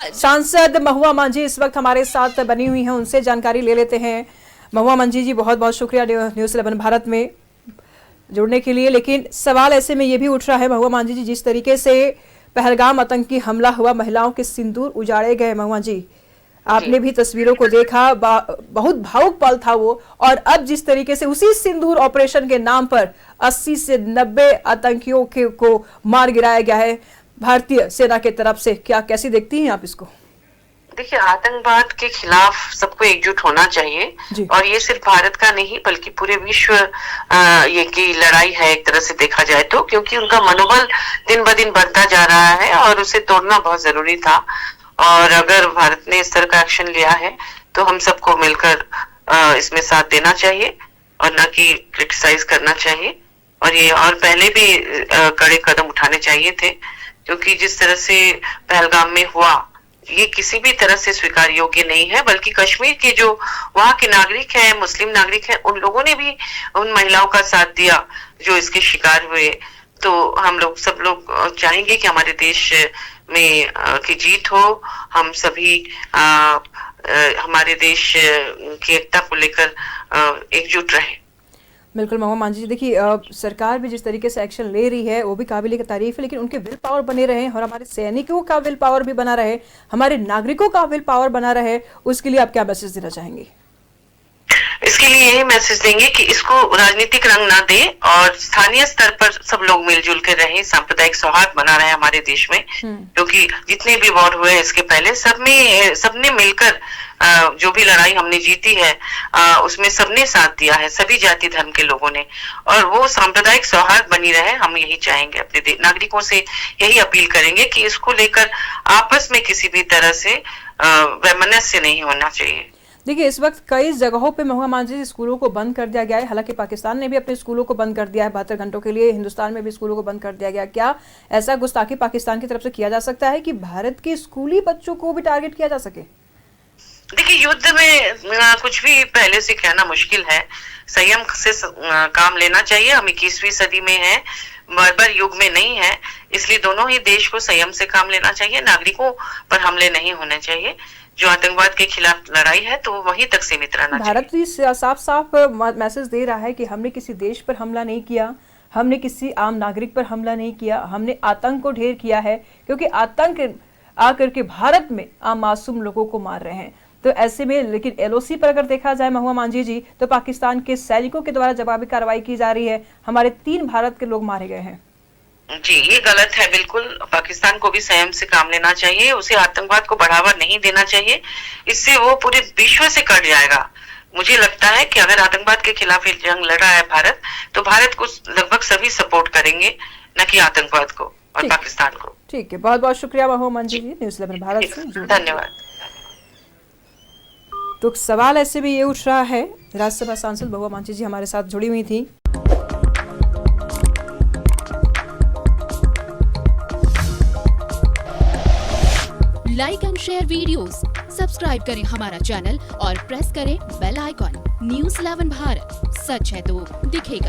सांसद महुआ मांझी इस वक्त हमारे साथ बनी हुई हैं, उनसे जानकारी ले लेते हैं। महुआ मांझी जी, बहुत बहुत शुक्रिया न्यूज़ 11 भारत में जुड़ने के लिए। लेकिन सवाल ऐसे में ये भी उठ रहा है महुआ मांझी जी, जिस तरीके से पहलगाम आतंकी हमला हुआ, महिलाओं के सिंदूर उजाड़े गए, महुआ जी आपने भी तस्वीरों को देखा, बहुत भावुक पल था वो। और अब जिस तरीके से उसी सिंदूर ऑपरेशन के नाम पर 80 से 90 आतंकियों को मार गिराया गया है भारतीय सेना की तरफ से, क्या कैसी देखती हैं आप इसको? देखिए, आतंकवाद के खिलाफ सबको एकजुट होना चाहिए और ये सिर्फ भारत का नहीं बल्कि पूरे विश्व ये की लड़ाई है एक तरह से देखा जाए तो, क्योंकि उनका मनोबल दिन ब दिन बढ़ता जा रहा है और उसे तोड़ना बहुत जरूरी था। और अगर भारत ने इस तरह का एक्शन लिया है तो हम सबको मिलकर इसमें साथ देना चाहिए और न कि क्रिटिसाइज करना चाहिए। और ये और पहले भी कड़े कदम उठाने चाहिए थे, क्योंकि जिस तरह से पहलगाम में हुआ ये किसी भी तरह से स्वीकार योग्य नहीं है। बल्कि कश्मीर के जो वहाँ के नागरिक हैं, मुस्लिम नागरिक हैं, उन लोगों ने भी उन महिलाओं का साथ दिया जो इसके शिकार हुए। तो हम लोग सब लोग चाहेंगे कि हमारे देश में की जीत हो, हम सभी हमारे देश की एकता को लेकर एकजुट रहे। बिल्कुल महुआ मांझी जी, देखिए सरकार भी जिस तरीके से एक्शन ले रही है वो भी काबिल तारीफ है, लेकिन उनके विल पावर बने रहे और हमारे सैनिकों का विल पावर भी बना रहे, हमारे नागरिकों का विल पावर बना रहे, उसके लिए आप क्या मैसेज देना चाहेंगे? इसके लिए यही मैसेज देंगे कि इसको राजनीतिक रंग ना दे और स्थानीय स्तर पर सब लोग मिलजुल कर रहे, सांप्रदायिक सौहार्द बना रहे हमारे देश में। क्योंकि जितने भी वॉर हुए इसके पहले सबने मिलकर जो भी लड़ाई हमने जीती है उसमें सबने साथ दिया है, सभी जाति धर्म के लोगों ने। और वो सांप्रदायिक सौहार्द बनी रहे, हम यही चाहेंगे। अपने नागरिकों से यही अपील करेंगे कि इसको लेकर आपस में किसी भी तरह से वैमनस्य नहीं होना चाहिए। देखिए, इस वक्त कई जगहों पे महुआ मांझी स्कूलों को बंद कर दिया गया है। हालांकि पाकिस्तान ने भी अपने स्कूलों को बंद कर दिया है 72 घंटों के लिए, हिंदुस्तान में भी स्कूलों को बंद कर दिया गया। क्या ऐसा गुस्ताखी पाकिस्तान की तरफ से किया जा सकता है कि भारत के स्कूली बच्चों को भी टारगेट किया जा सके? देखिए, युद्ध में कुछ भी पहले से कहना मुश्किल है, संयम से काम लेना चाहिए। हम 21वीं सदी में हैं, बार्बर युग में नहीं है, इसलिए दोनों ही देश को संयम से काम लेना चाहिए। नागरिकों पर हमले नहीं होने चाहिए। जो आतंकवाद के खिलाफ लड़ाई है तो वहीं तक सीमित रहना चाहिए। भारत भी साफ साफ मैसेज दे रहा है कि हमने किसी देश पर हमला नहीं किया, हमने किसी आम नागरिक पर हमला नहीं किया, हमने आतंक को ढेर किया है, क्योंकि आतंक आकर के भारत में आम मासूम लोगों को मार रहे हैं। तो ऐसे में लेकिन एलओसी पर अगर देखा जाए महुआ मांझी जी, तो पाकिस्तान के सैनिकों के द्वारा जवाबी कार्रवाई की जा रही है, हमारे 3 भारत के लोग मारे गए हैं। जी, ये गलत है बिल्कुल। पाकिस्तान को भी संयम से काम लेना चाहिए, उसे आतंकवाद को बढ़ावा नहीं देना चाहिए, इससे वो पूरे विश्व से कट जाएगा। मुझे लगता है कि अगर आतंकवाद के खिलाफ एक जंग लड़ रहा है भारत, तो भारत को लगभग सभी सपोर्ट करेंगे, न कि आतंकवाद को और पाकिस्तान को। ठीक है, बहुत बहुत शुक्रिया महुआ मांझी जी, न्यूज़ 11 भारत से जुड़ने। धन्यवाद। तो सवाल ऐसे भी ये उठ रहा है, राज्यसभा सांसद महुआ मांझी जी हमारे साथ जुड़ी हुई थी। Like and share videos, subscribe करें हमारा चैनल और प्रेस करें बेल आइकॉन। न्यूज़ 11 भारत, सच है तो दिखेगा।